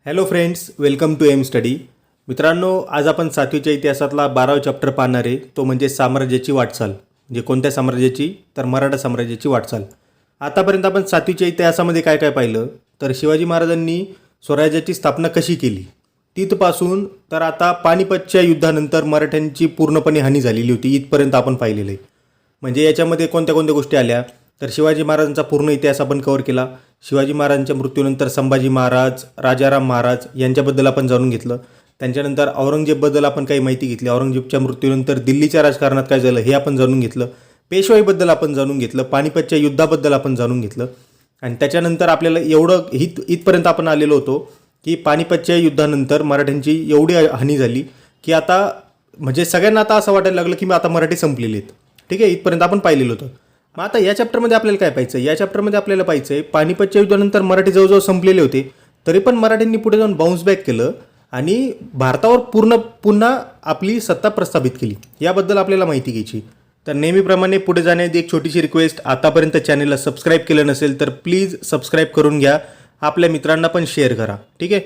Hello friends, welcome to M study. मित्रांनो, आज आपण 7वीच्या इतिहासातला 12वा चॅप्टर पाहणार आहे. तो म्हणजे साम्राज्याची वाटचाल. म्हणजे कोणत्या साम्राज्याची? तर मराठा साम्राज्याची वाटचाल. आतापर्यंत आपण 7वीच्या इतिहासामध्ये काय काय पाहिलं? तर शिवाजी महाराजांनी स्वराज्याची स्थापना कशी केली तिथपासून तर आता पानिपतच्या युद्धानंतर मराठ्यांची पूर्णपणे हानी झालेली होती इथपर्यंत आपण पाहिलेलं आहे. म्हणजे याच्यामध्ये कोणत्या कोणत्या गोष्टी आल्या? तर शिवाजी महाराजांचा पूर्ण इतिहास आपण कव्हर केला. शिवाजी महाराजांच्या मृत्यूनंतर संभाजी महाराज, राजाराम महाराज यांच्याबद्दल आपण जाणून घेतलं. त्यांच्यानंतर औरंगजेबबद्दल आपण काही माहिती घेतली. औरंगजेबच्या मृत्यूनंतर दिल्लीच्या राजकारणात काय झालं हे आपण जाणून घेतलं. पेशवाईबद्दल आपण जाणून घेतलं. पानिपतच्या युद्धाबद्दल आपण जाणून घेतलं. आणि त्याच्यानंतर आपल्याला एवढं इथपर्यंत आपण आलेलो होतो की पानिपतच्या युद्धानंतर मराठ्यांची एवढी हानी झाली की आता म्हणजे सगळ्यांना आता असं वाटायला लागलं की आता मराठी संपलेले आहेत. ठीक आहे, इथपर्यंत आपण पाहिलेलं होतं. मग आता या चॅप्टरमध्ये आपल्याला काय पाहायचं? या चॅप्टरमध्ये आपल्याला पाहायचं आहे पानिपतच्या युद्धानंतर मराठी जवळजवळ संपलेले होते, तरी पण मराठ्यांनी पुढे जाऊन बाउन्स बॅक केलं आणि भारतावर पुन्हा आपली सत्ता प्रस्थापित केली. याबद्दल आपल्याला माहिती घ्यायची. तर नेहमीप्रमाणे पुढे जाण्याआधी एक छोटीशी रिक्वेस्ट, आतापर्यंत चॅनलला सबस्क्राईब केलं नसेल तर प्लीज सबस्क्राईब करून घ्या. आपल्या मित्रांना पण शेअर करा. ठीक आहे.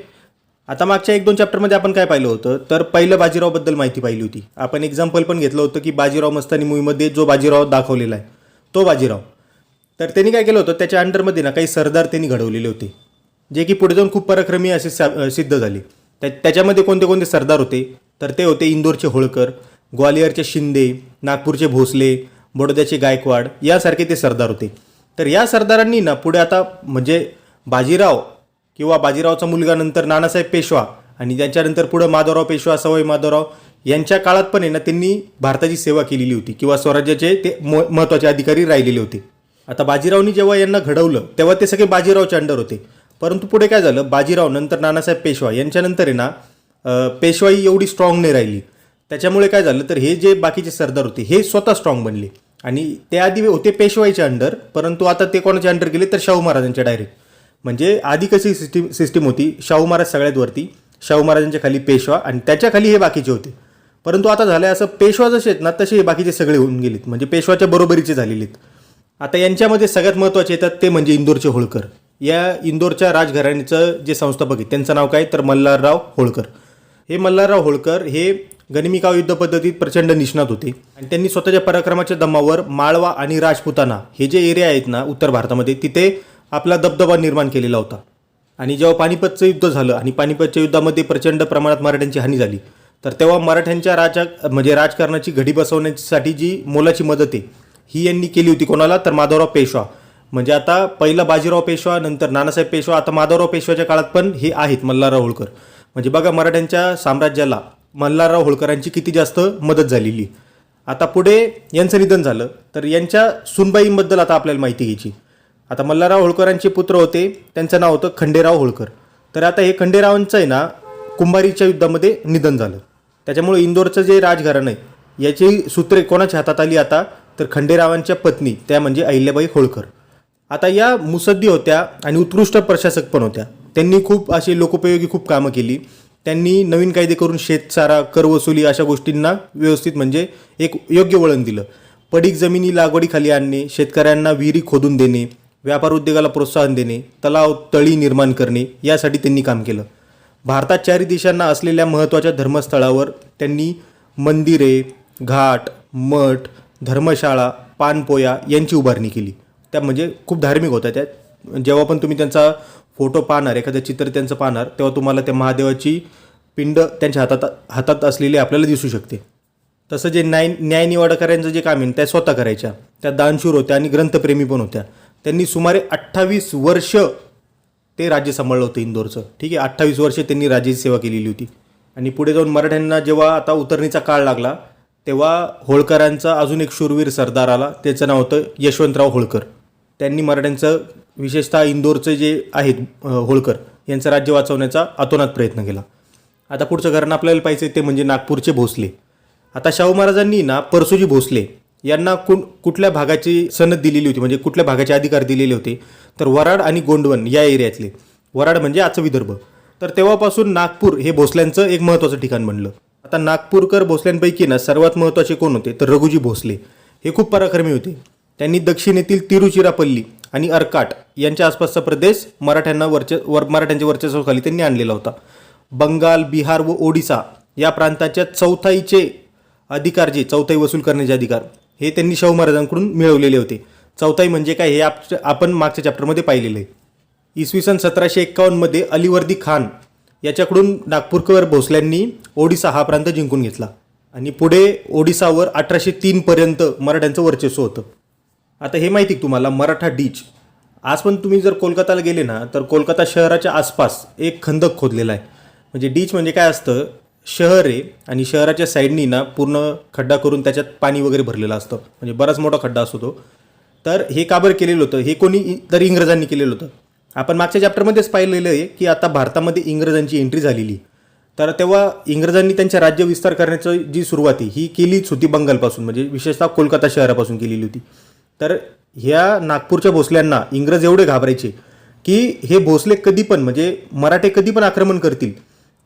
आता मागच्या 1-2 चॅप्टरमध्ये आपण काय पाहिलं होतं? तर पहिलं बाजीरावबद्दल माहिती पाहिली होती. आपण एक्झाम्पल पण घेतलं होतं की बाजीराव मस्तानी मूवीमध्ये जो बाजीराव दाखवलेला आहे तो बाजीराव. तर त्यांनी काय केलं होतं? त्याच्या अंडरमध्ये काही सरदार त्यांनी घडवलेले होते जे की पुढे जाऊन खूप पराक्रमी असे सिद्ध झाले. त्याच्यामध्ये कोणते कोणते सरदार होते? तर ते होते इंदोरचे होळकर, ग्वालियरचे शिंदे, नागपूरचे भोसले, बडोद्याचे गायकवाड यासारखे ते सरदार होते. तर या सरदारांनी पुढे आता म्हणजे बाजीराव किंवा बाजीरावचा मुलगा नंतर नानासाहेब पेशवा आणि त्याच्यानंतर पुढं माधवराव पेशवा, सवाई माधवराव यांच्या काळात पण त्यांनी भारताची सेवा केलेली होती किंवा स्वराज्याचे ते महत्त्वाचे अधिकारी राहिलेले होते. आता बाजीरावनी जेव्हा यांना घडवलं तेव्हा ते सगळे बाजीरावच्या अंडर होते. परंतु पुढे काय झालं? बाजीराव नंतर नानासाहेब पेशवा यांच्यानंतर पेशवाई एवढी स्ट्रॉंग नाही राहिली. त्याच्यामुळे काय झालं? तर हे जे बाकीचे सरदार होते हे स्वतः स्ट्रॉंग बनले आणि त्याआधी होते पेशवाईच्या अंडर, परंतु आता ते कोणाच्या अंडर गेले? तर शाहू महाराजांच्या डायरेक्ट. म्हणजे आधी कशी सिस्टीम होती? शाहू महाराज सगळ्यात वरती, शाहू महाराजांच्या खाली पेशवा आणि त्याच्या खाली हे बाकीचे होते. परंतु आता झालं असं, पेशवा जसे आहेत तसे हे बाकीचे सगळे होऊन गेलेत, म्हणजे पेशवाच्या बरोबरीचे झालेले आहेत. आता यांच्यामध्ये सगळ्यात महत्त्वाचे येतात ते म्हणजे इंदोरचे होळकर. या इंदोरच्या राजघराण्याचं जे संस्थापक आहे त्यांचं नाव काय? तर मल्हारराव होळकर. हे मल्हारराव होळकर हे गनिमी युद्ध पद्धतीत प्रचंड निष्णात होते आणि त्यांनी स्वतःच्या पराक्रमाच्या दमावर माळवा आणि राजपुताना हे जे एरिया आहेत उत्तर भारतामध्ये तिथे आपला दबदबा निर्माण केलेला होता. आणि जेव्हा पानिपतचं युद्ध झालं आणि पानिपतच्या युद्धामध्ये प्रचंड प्रमाणात मराठ्यांची हानी झाली, तर तेव्हा मराठ्यांच्या राजकारणाची घडी बसवण्यासाठी जी मोलाची मदत आहे ही यांनी केली होती. कोणाला? तर माधवराव पेशवा. म्हणजे आता पहिला बाजीराव पेशवा, नंतर नानासाहेब पेशवा, आता माधवराव पेशवाच्या काळात पण हे आहेत मल्हारराव होळकर. म्हणजे बघा मराठ्यांच्या साम्राज्याला मल्हारराव होळकरांची किती जास्त मदत झालेली. आता पुढे यांचं निधन झालं तर यांच्या सुनबाईंबद्दल आता आपल्याला माहिती घ्यायची. आता मल्हारराव होळकरांचे पुत्र होते, त्यांचं नाव होतं खंडेराव होळकर. तर आता हे खंडेरावांचं कुंभारीच्या युद्धामध्ये निधन झालं. त्याच्यामुळे इंदोरचं जे राजघराणं आहे याची सूत्रे कोणाच्या हातात आली आता? तर खंडेरावांच्या पत्नी, त्या म्हणजे अहिल्याबाई होळकर. आता या मुत्सद्दी होत्या आणि उत्कृष्ट प्रशासक पण होत्या. त्यांनी खूप अशी लोकोपयोगी खूप कामं केली. त्यांनी नवीन कायदे करून शेतसारा, कर वसुली अशा गोष्टींना व्यवस्थित म्हणजे एक योग्य वळण दिलं. पडीक जमिनी लागवडीखाली आणणे, शेतकऱ्यांना विहिरी खोदून देणे, व्यापार उद्योगाला प्रोत्साहन देणे, तलाव तळी निर्माण करणे यासाठी त्यांनी काम केलं. भारतात 4 दिशांना असलेल्या महत्त्वाच्या धर्मस्थळावर त्यांनी मंदिरे, घाट, मठ, धर्मशाळा, पानपोया यांची उभारणी केली. त्या म्हणजे खूप धार्मिक होत्या त्या. जेव्हा पण तुम्ही त्यांचा फोटो पाहणार, एखादं चित्र त्यांचं पाहणार, तेव्हा तुम्हाला त्या महादेवाची पिंड त्यांच्या हातात असलेली आपल्याला दिसू शकते. तसं जे न्यायनिवाडकरांचं जे काम आहे त्या स्वतः करायच्या. त्या दानशूर होत्या आणि ग्रंथप्रेमी पण होत्या. त्यांनी सुमारे 28 वर्ष ते राज्य सांभाळलं होतं इंदोरचं. ठीक आहे, 28 वर्ष त्यांनी राज्याची सेवा केलेली होती. आणि पुढे जाऊन मराठ्यांना जेव्हा आता उतरणीचा काळ लागला तेव्हा होळकरांचा अजून एक शूरवीर सरदार आला, त्याचं नाव होतं यशवंतराव होळकर. त्यांनी मराठ्यांचं विशेषतः इंदोरचे जे आहेत होळकर यांचं राज्य वाचवण्याचा अतोनात प्रयत्न केला. आता पुढचं घराणं आपल्याला पाहिजे ते म्हणजे नागपूरचे भोसले. आता शाहू महाराजांनी परसोजी भोसले यांना कुठल्या भागाची सनद दिलेली होती, म्हणजे कुठल्या भागाचे अधिकार दिलेले होते? तर वराड आणि गोंडवन या एरियातले. वराड म्हणजे आजचं विदर्भ. तर तेव्हापासून नागपूर हे भोसल्यांचं एक महत्त्वाचं ठिकाण बनलं. आता नागपूरकर भोसल्यांपैकी सर्वात महत्त्वाचे कोण होते? तर रघुजी भोसले. हे खूप पराक्रमी होते. त्यांनी दक्षिणेतील तिरुचिरापल्ली आणि अर्काट यांच्या आसपासचा प्रदेश मराठ्यांच्या वर्चस्वाखाली त्यांनी आणलेला होता. बंगाल, बिहार व ओडिसा या प्रांताच्या चौथाईचे अधिकार, जे चौथाई वसूल करण्याचे अधिकार, हे त्यांनी शाहू महाराजांकडून मिळवलेले होते. चौथाई म्हणजे काय हे आपण मागच्या चॅप्टरमध्ये पाहिलेलं आहे. इसवी सन 1751 अलीवर्दी खान याच्याकडून नागपूरकर भोसल्यांनी ओडिसा हा प्रांत जिंकून घेतला आणि पुढे ओडिसावर 1803 पर्यंत मराठ्यांचं वर्चस्व होतं. आता हे माहिती तुम्हाला, मराठा डीच. आज पण तुम्ही जर कोलकाताला गेले ना, तर कोलकाता शहराच्या आसपास एक खंदक खोदलेला आहे. म्हणजे डीच म्हणजे काय असतं, शहर आहे आणि शहराच्या साईडनी ना पूर्ण खड्डा करून त्याच्यात पाणी वगैरे भरलेलं असतं. म्हणजे बराच मोठा खड्डा असतो तो. तर हे का बरं केलेलं होतं, हे कोणी तर इंग्रजांनी केलेलं होतं. आपण मागच्या चॅप्टरमध्येच पाहिलेलं आहे की आता भारतामध्ये इंग्रजांची एंट्री झालेली. तर तेव्हा इंग्रजांनी त्यांच्या राज्य विस्तार करण्याची जी सुरुवात ही केलीच होती बंगालपासून, म्हणजे विशेषतः कोलकाता शहरापासून केलेली होती. तर ह्या नागपूरच्या भोसल्यांना इंग्रज एवढे घाबरायचे की हे भोसले कधी पण, म्हणजे मराठे कधी पण आक्रमण करतील,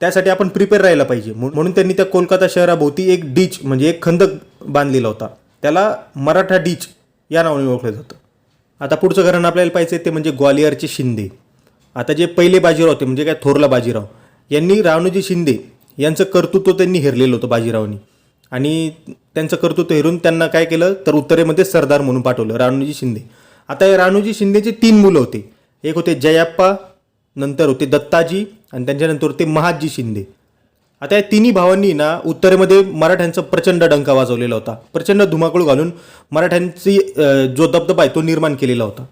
त्यासाठी आपण प्रिपेअर राहायला पाहिजे. म्हणून त्यांनी त्या कोलकाता शहराभोवती एक डीच म्हणजे एक खंदक बांधलेला होता. त्याला मराठा डीच या नावाने ओळखलं जातं. आता पुढचं घराणं आपल्याला पाहिजे ते म्हणजे ग्वालियरचे शिंदे. आता जे पहिले बाजीराव होते म्हणजे काय, थोरला बाजीराव, यांनी रावणोजी शिंदे यांचं कर्तृत्व त्यांनी हेरलेलं होतं बाजीरावांनी. आणि त्यांचं कर्तृत्व हेरून त्यांना काय केलं तर उत्तरेमध्ये सरदार म्हणून पाठवलं, रावणोजी शिंदे. आता या रावणोजी शिंदेचे 3 मुलं होते. एक होते जयाप्पा, नंतर होते दत्ताजी आणि त्यांच्यानंतर होते महादजी शिंदे. आता या तिन्ही भावांनी ना उत्तरेमध्ये मराठ्यांचा प्रचंड डंका वाजवलेला होता. प्रचंड धुमाकूळ घालून मराठ्यांची जो दबदबा आहे तो निर्माण केलेला होता.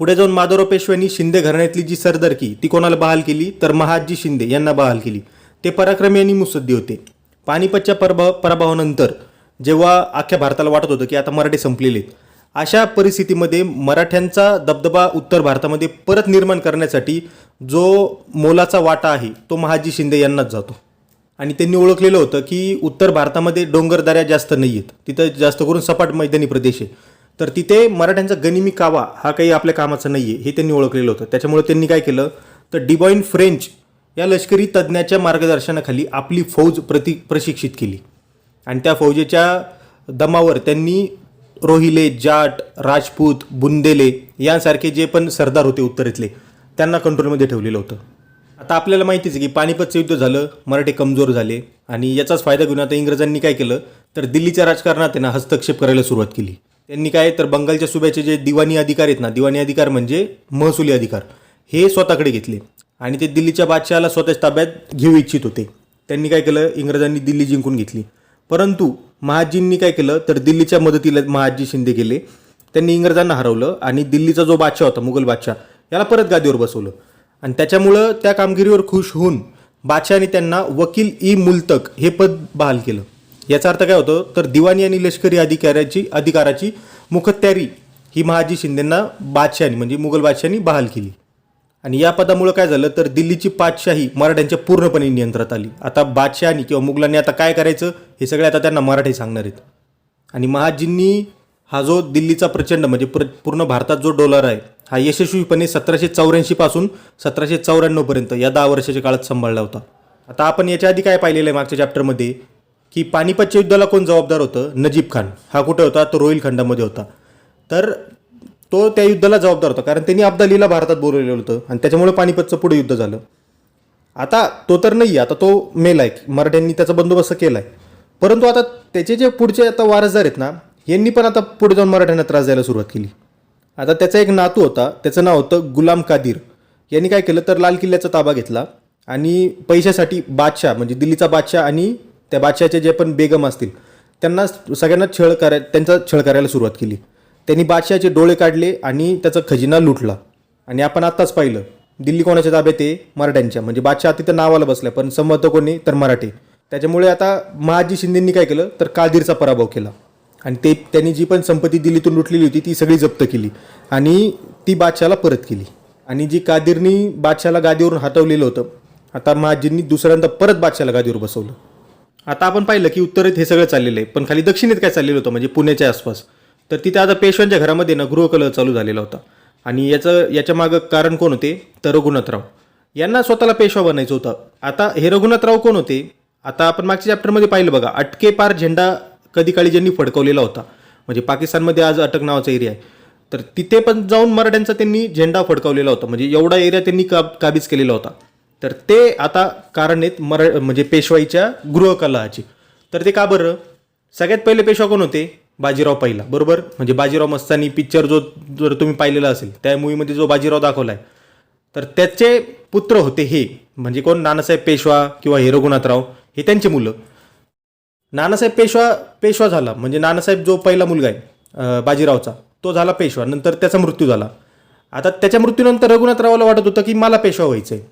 पुढे जाऊन माधवराव पेशव्यांनी शिंदे घराण्यातली जी सरदारकी ती कोणाला बहाल केली तर महादजी शिंदे यांना बहाल केली. ते पराक्रमी आणि मुत्सद्दी होते. पानिपतच्या पराभवानंतर जेव्हा अख्ख्या भारताला वाटत होतं की आता मराठे संपलेले आहेत, अशा परिस्थितीमध्ये मराठ्यांचा दबदबा उत्तर भारतामध्ये परत निर्माण करण्यासाठी जो मोलाचा वाटा आहे तो महादजी शिंदे यांनाच जातो. आणि त्यांनी ओळखलेलं होतं की उत्तर भारतामध्ये डोंगरदऱ्या जास्त नाही आहेत, तिथं जास्त करून सपाट मैदानी प्रदेश आहे, तर तिथे मराठ्यांचा गनिमी कावा हा काही आपल्या कामाचा नाही आहे हे त्यांनी ओळखलेलं होतं. त्याच्यामुळे त्यांनी काय केलं तर डिबॉइन फ्रेंच या लष्करी तज्ज्ञाच्या मार्गदर्शनाखाली आपली फौज प्रशिक्षित केली. आणि त्या फौजेच्या दमावर त्यांनी रोहिले, जाट, राजपूत, बुंदेले यांसारखे जे पण सरदार होते उत्तरेतले त्यांना कंट्रोलमध्ये ठेवलेलं होतं. आता आपल्याला माहितीच आहे की पानिपतचं युद्ध झालं, मराठे कमजोर झाले आणि याचाच फायदा घेऊन आता इंग्रजांनी काय केलं तर दिल्लीच्या राजकारणात त्यांना हस्तक्षेप करायला सुरुवात केली. त्यांनी काय तर बंगालच्या सुब्याचे जे दिवाणी अधिकार आहेत ना, दिवाणी अधिकार म्हणजे महसुली अधिकार, हे स्वतःकडे घेतले आणि ते दिल्लीच्या बादशहाला स्वतःच ताब्यात घेऊ इच्छित होते. त्यांनी काय केलं, इंग्रजांनी दिल्ली जिंकून घेतली. परंतु महादजींनी काय केलं तर दिल्लीच्या मदतीला महादजी शिंदे गेले. त्यांनी इंग्रजांना हरवलं आणि दिल्लीचा जो बादशाह होता, मुघल बादशाह, याला परत गादीवर बसवलं. आणि त्याच्यामुळं त्या कामगिरीवर खुश होऊन बादशहाने त्यांना वकील ई मुल्तक हे पद बहाल केलं. याचा अर्थ काय होतं तर दिवाणी आणि लष्करी अधिकाराची मुखत्यारी ही महादजी शिंदेंना बादशहानी म्हणजे मुघल बादशहानी बहाल केली. आणि या पदामुळं काय झालं तर दिल्लीची पातशाही मराठ्यांच्या पूर्णपणे नियंत्रणात आली. आता बादशहानी किंवा मुघलांनी आता काय करायचं हे सगळे आता त्यांना मराठी सांगणार आहेत. आणि महादजींनी हा जो दिल्लीचा प्रचंड म्हणजे पूर्ण भारतात जो डोलार आहे हा यशस्वीपणे 1784 पासून 1794 पर्यंत या 10 वर्षाच्या काळात सांभाळला होता. आता आपण याच्या आधी काय पाहिलेलं आहे मागच्या चॅप्टरमध्ये की पानिपतच्या युद्धाला कोण जबाबदार होतं, नजीब खान. हा कुठे होता तो रोहिलखंडामध्ये होता. तर तो त्या युद्धाला जबाबदार होता कारण त्यांनी अब्दालीला भारतात बोलवलेलं होतं आणि त्याच्यामुळे पानिपतचं पुढे युद्ध झालं. आता तो तर नाही आहे, आता तो मेला आहे, मराठ्यांनी त्याचा बंदोबस्त केला आहे. परंतु आता त्याचे जे पुढचे आता वारसदार आहेत ना, यांनी पण आता पुढे जाऊन मराठ्यांना त्रास द्यायला सुरुवात केली. आता त्याचा एक नातू होता, त्याचं नाव होतं गुलाम कादीर. यांनी काय केलं तर लाल किल्ल्याचा ताबा घेतला आणि पैशासाठी बादशाह म्हणजे दिल्लीचा बादशाह आणि त्या बादशाहचे जे पण बेगम असतील त्यांना सगळ्यांना त्यांचा छळ करायला सुरुवात केली. त्यांनी बादशाहचे डोळे काढले आणि त्याचा खजिना लुटला. आणि आपण आत्ताच पाहिलं दिल्ली कोणाच्या ताब्यात आहे, मराठ्यांच्या. म्हणजे बादशाह तिथं नावाला बसला पण संबंध कोणी तर मराठी. त्याच्यामुळे आता महादजी शिंदेंनी काय केलं तर कादीरचा पराभव केला आणि त्यांनी जी पण संपत्ती दिल्लीतून लुटलेली होती ती सगळी जप्त केली आणि ती बादशाहला परत केली. आणि जी कादीरनी बादशाहला गादीवरून हटवलेलं होतं, आता महादजींनी दुसऱ्यांदा परत बादशाहला गादीवर बसवलं. आता आपण पाहिलं की उत्तरेत हे सगळं चाललेलं आहे, पण खाली दक्षिणेत काय चाललेलं होतं म्हणजे पुण्याच्या आसपास. तर तिथे आता पेशव्यांच्या घरामध्ये ना गृहकलह चालू झालेला होता. आणि याच्या मागं कारण कोण होते तर रघुनाथराव. यांना स्वतःला पेशवा बनायचं होतं. आता हे रघुनाथराव कोण होते, आता आपण मागच्या चॅप्टरमध्ये पाहिलं बघा, अटके पार झेंडा कधी काळी ज्यांनी फडकवलेला होता. म्हणजे पाकिस्तानमध्ये आज अटक नावाचा एरिया आहे, तर तिथे पण जाऊन मराठ्यांचा त्यांनी झेंडा फडकावलेला होता, म्हणजे एवढा एरिया त्यांनी काबीज केलेला होता. तर ते आता कारण आहेत म्हणजे पेशवाईच्या गृहकलहाची. तर ते का बरं? सगळ्यात पहिले पेशवा कोण होते? बाजीराव पहिला, बरोबर. म्हणजे बाजीराव मस्तानी पिक्चर जर तुम्ही पाहिलेला असेल, त्या मूवीमध्ये जो बाजीराव दाखवला आहे, तर त्याचे पुत्र होते हे, म्हणजे कोण? नानासाहेब पेशवा किंवा हे रघुनाथराव, हे त्यांचे मुलं. नानासाहेब पेशवा झाला, म्हणजे नानासाहेब जो पहिला मुलगा आहे बाजीरावचा, तो झाला पेशवा. नंतर त्याचा मृत्यू झाला. आता त्याच्या मृत्यूनंतर रघुनाथरावाला वाटत होतं की मला पेशवा व्हायचं आहे,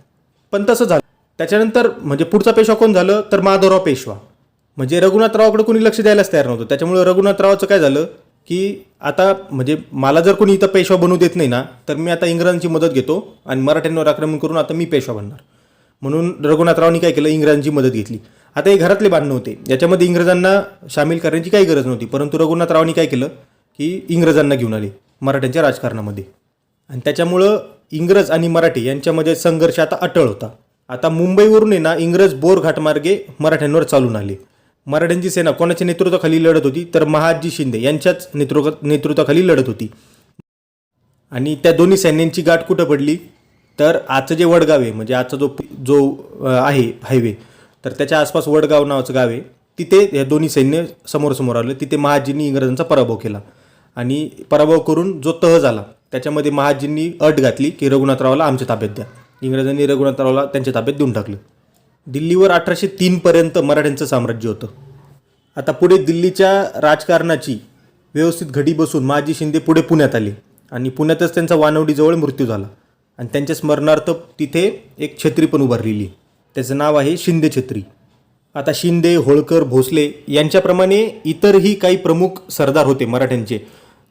पण तसं झालं. त्याच्यानंतर म्हणजे पुढचा पेशवा कोण झालं? तर माधवराव पेशवा. म्हणजे रघुनाथरावाकडे कोणी लक्ष द्यायलाच तयार नव्हतं. त्याच्यामुळे रघुनाथरावाचं काय झालं की आता म्हणजे मला जर कोणी इथं पेशवा बनवू देत नाही ना, तर मी आता इंग्रजांची मदत घेतो आणि मराठ्यांवर आक्रमण करून आता मी पेशवा बनणार. म्हणून रघुनाथरावांनी काय केलं? इंग्रजांची मदत घेतली. आता हे घरातले भांडणं होते, याच्यामध्ये इंग्रजांना सामील करण्याची काही गरज नव्हती, परंतु रघुनाथरावांनी काय केलं की इंग्रजांना घेऊन आले मराठ्यांच्या राजकारणामध्ये. आणि त्याच्यामुळं इंग्रज आणि मराठी यांच्यामध्ये संघर्ष आता अटळ होता. आता मुंबईवरून आहे ना इंग्रज बोरघाट मार्गे मराठ्यांवर चालून आले. मराठ्यांची सेना कोणाच्या नेतृत्वाखाली लढत होती? तर महादजी शिंदे यांच्याच नेतृत्वाखाली लढत होती. आणि त्या दोन्ही सैन्यांची गाठ कुठं पडली? तर आजचं जे वडगाव आहे, म्हणजे आजचा जो आहे हायवे, तर त्याच्या आसपास वडगाव नावाचं गाव आहे. तिथे या दोन्ही सैन्य समोरासमोर आलं. तिथे महादजींनी इंग्रजांचा पराभव केला. आणि पराभव करून जो तह झाला त्याच्यामध्ये महादजींनी अट घातली की रघुनाथरावाला आमच्या ताब्यात द्या. इंग्रजांनी रघुनाथरावाला त्यांच्या ताब्यात देऊन टाकलं. दिल्लीवर 1803 पर्यंत मराठ्यांचं साम्राज्य होतं. आता पुढे दिल्लीच्या राजकारणाची व्यवस्थित घडी बसून महादजी शिंदे पुढे पुण्यात आले आणि पुण्यातच त्यांचा वानवडीजवळ मृत्यू झाला. आणि त्यांच्या स्मरणार्थ तिथे एक छत्री पण उभारलेली, त्याचं नाव आहे शिंदे छत्री. आता शिंदे, होळकर, भोसले यांच्याप्रमाणे इतरही काही प्रमुख सरदार होते मराठ्यांचे,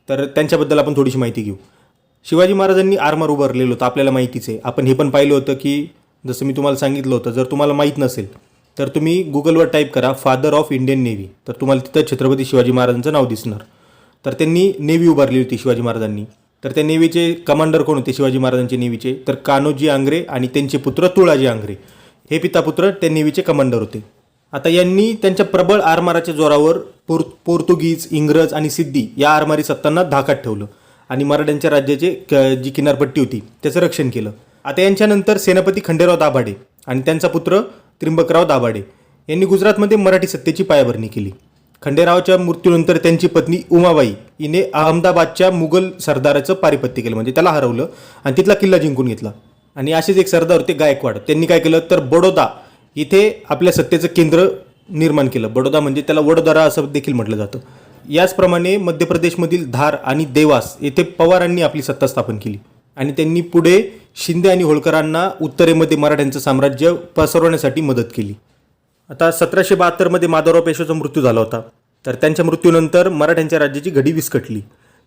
तर त्यांच्याबद्दल आपण थोडीशी माहिती घेऊ. शिवाजी महाराजांनी आरमार उभारलेलं होतं, आपल्याला माहितीच आहे. आपण हे पण पाहिलं होतं की जसं मी तुम्हाला सांगितलं होतं, जर तुम्हाला माहीत नसेल तर तुम्ही गुगलवर टाईप करा फादर ऑफ इंडियन नेव्ही, तर तुम्हाला तिथं छत्रपती शिवाजी महाराजांचं नाव दिसणार. तर त्यांनी नेव्ही उभारली होती शिवाजी महाराजांनी. तर त्या नेव्हीचे कमांडर कोण होते शिवाजी महाराजांचे नेव्हीचे? तर कान्होजी आंग्रे आणि त्यांचे पुत्र तुळाजी आंग्रे, हे पितापुत्र त्या नेव्हीचे कमांडर होते. आता यांनी त्यांच्या प्रबळ आरमाराच्या जोरावर पोर्तुगीज, इंग्रज आणि सिद्धी या आरमारी सत्तांना धाकात ठेवलं आणि मराठ्यांच्या राज्याचे जी किनारपट्टी होती त्याचं रक्षण केलं. आता यांच्यानंतर सेनापती खंडेराव दाभाडे आणि त्यांचा पुत्र त्रिंबकराव दाभाडे यांनी गुजरातमध्ये मराठी सत्तेची पायाभरणी केली. खंडेरावच्या मृत्यूनंतर त्यांची पत्नी उमाबाई हिने अहमदाबादच्या मुघल सरदाराचं पारिपत्य केलं, म्हणजे त्याला हरवलं आणि तिथला किल्ला जिंकून घेतला. आणि असेच एक सरदार होते गायकवाड, त्यांनी काय केलं तर बडोदा इथे आपल्या सत्तेचं केंद्र निर्माण केलं. बडोदा म्हणजे त्याला वडोदरा असं देखील म्हटलं जातं. याचप्रमाणे मध्य प्रदेशमधील धार आणि देवास येथे पवारांनी आपली सत्ता स्थापन केली आणि त्यांनी पुढे शिंदे आणि होळकरांना उत्तरेमध्ये मराठ्यांचं साम्राज्य पसरवण्यासाठी मदत केली. आता 1772 माधवराव पेशव्याचा मृत्यू झाला होता. तर त्यांच्या मृत्यूनंतर मराठ्यांच्या राज्याची घडी विस्कटली.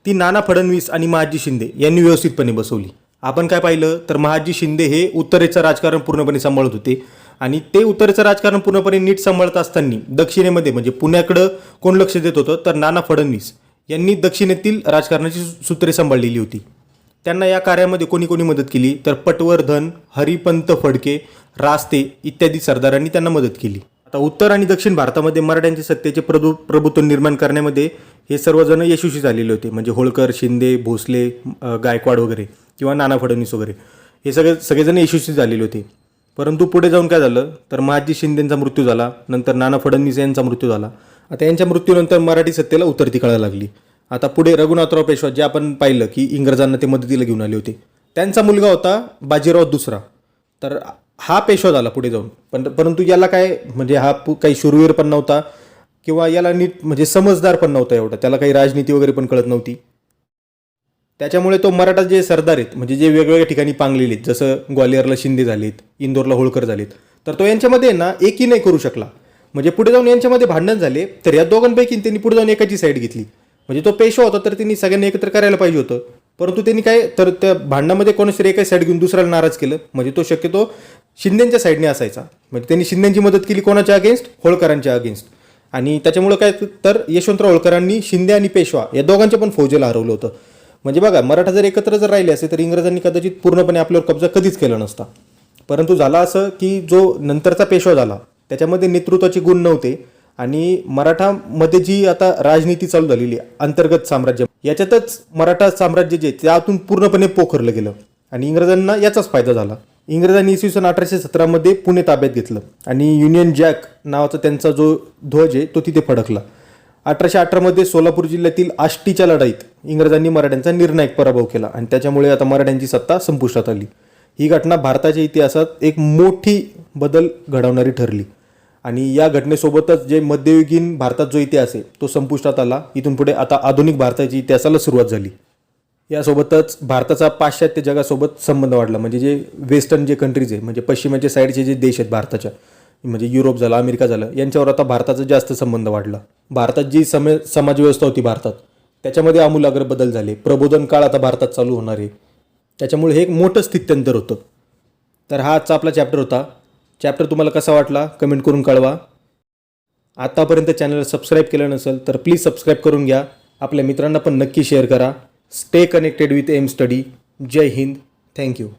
ती नाना फडणवीस आणि महादजी शिंदे यांनी व्यवस्थितपणे बसवली. आपण काय पाहिलं तर महादजी शिंदे हे उत्तरेचं राजकारण पूर्णपणे सांभाळत होते आणि ते उत्तरेचं राजकारण पूर्णपणे नीट सांभाळत असताना दक्षिणेमध्ये म्हणजे पुण्याकडं कोण लक्ष देत होतं तर नाना फडणवीस यांनी दक्षिणेतील राजकारणाची सूत्रे सांभाळलेली होती. त्यांना या कार्यामध्ये कोणी कोणी मदत केली तर पटवर्धन, हरिपंत फडके, रास्ते इत्यादी सरदारांनी त्यांना मदत केली. आता उत्तर आणि दक्षिण भारतामध्ये मराठ्यांच्या सत्तेचे प्रभुत्व निर्माण करण्यामध्ये हे सर्वजण यशस्वी झालेले होते. म्हणजे होळकर, शिंदे, भोसले, गायकवाड वगैरे किंवा नाना फडणवीस वगैरे हे सगळेजण यशस्वी झालेले होते. परंतु पुढे जाऊन काय झालं तर महादजी शिंदेंचा मृत्यू झाला, नंतर नाना फडणवीस यांचा मृत्यू झाला. आता यांच्या मृत्यूनंतर मराठी सत्तेला उतरती कळायला लागली. आता पुढे रघुनाथराव पेशवा, जे आपण पाहिलं की इंग्रजांना ते मदतीला घेऊन आले होते, त्यांचा मुलगा होता बाजीराव दुसरा. तर हा पेशवा झाला पुढे जाऊन. परंतु याला काय म्हणजे हा काही शूरवीर पण नव्हता किंवा याला नीट म्हणजे समजदार पण नव्हता एवढा, त्याला काही राजनीती वगैरे पण कळत नव्हती. त्याच्यामुळे तो मराठा जे सरदार आहेत म्हणजे जे वेगवेगळ्या ठिकाणी पांगलेले आहेत, जसं ग्वालियरला शिंदे झालेत, इंदोरला होळकर झालेत, तर तो यांच्यामध्ये ना एकही नाही करू शकला. म्हणजे पुढे जाऊन यांच्यामध्ये भांडण झाले, तर या दोघांपैकी त्यांनी पुढे जाऊन एकाची साईड घेतली. म्हणजे तो पेशवा होता तर त्यांनी सगळ्यांनी एकत्र करायला पाहिजे होतं, परंतु त्यांनी काय तर त्या भांडणामध्ये कोणाशी एकाच साईड घेऊन दुसऱ्याला नाराज केलं. म्हणजे तो शक्यतो शिंदेच्या साईडने असायचा. म्हणजे त्यांनी शिंदेची मदत केली कोणाच्या अगेन्स्ट? होळकरांच्या अगेन्स्ट. आणि त्याच्यामुळं काय तर यशवंतराव होळकरांनी शिंदे आणि पेशवा या दोघांच्या पण फौजेला हरवलं होतं. म्हणजे बघा, मराठा जर एकत्र जर राहिले असते तर इंग्रजांनी कदाचित पूर्णपणे आपल्यावर कब्जा कधीच केला नसता. परंतु झाला असं की जो नंतरचा पेशवा झाला त्याच्यामध्ये नेतृत्वाचे गुण नव्हते आणि मराठामध्ये जी आता राजनीती चालू झालेली आहे अंतर्गत साम्राज्य, याच्यातच मराठा साम्राज्य जे त्यातून पूर्णपणे पोखरलं गेलं आणि इंग्रजांना याचाच फायदा झाला. इंग्रजांनी इसवी सन 1817मध्ये पुणे ताब्यात घेतलं आणि युनियन जॅक नावाचा त्यांचा जो ध्वज आहे तो तिथे फडकला. 1818मध्ये सोलापूर जिल्ह्यातील आष्टीच्या लढाईत इंग्रजांनी मराठ्यांचा निर्णायक पराभव केला आणि त्याच्यामुळे आता मराठ्यांची सत्ता संपुष्टात आली. ही घटना भारताच्या इतिहासात एक मोठी बदल घडवणारी ठरली आणि या घटनेसोबतच जे मध्ययुगीन भारतात जो इतिहास आहे तो संपुष्टात आला. इथून पुढे आता आधुनिक भारताची इतिहासाला सुरुवात झाली. यासोबतच भारताचा पाश्चात्य जगासोबत संबंध वाढला. म्हणजे जे वेस्टर्न जे कंट्रीज आहे, म्हणजे पश्चिमेच्या साईडचे जे देश आहेत भारताच्या, म्हणजे युरोप झालं, अमेरिका झालं, यांच्यावर आता भारताचा जास्त संबंध वाढला. भारतात जी समाजव्यवस्था होती भारतात, त्याच्यामध्ये आमूलाग्र बदल झाले. प्रबोधन काळ आता भारतात चालू होणार आहे. त्याच्यामुळे हे एक मोठं स्थित्यंतर होतं. तर हा आजचा आपला चॅप्टर होता. चॅप्टर तुम्हाला कसा वाटला कमेंट करून कळवा. आतापर्यंत चॅनलला सबस्क्राईब केलं नसेल तर प्लीज सबस्क्राईब करून घ्या. आपल्या मित्रांना पण नक्की शेअर करा. Stay connected with M study. जय हिंद. थँक्यू.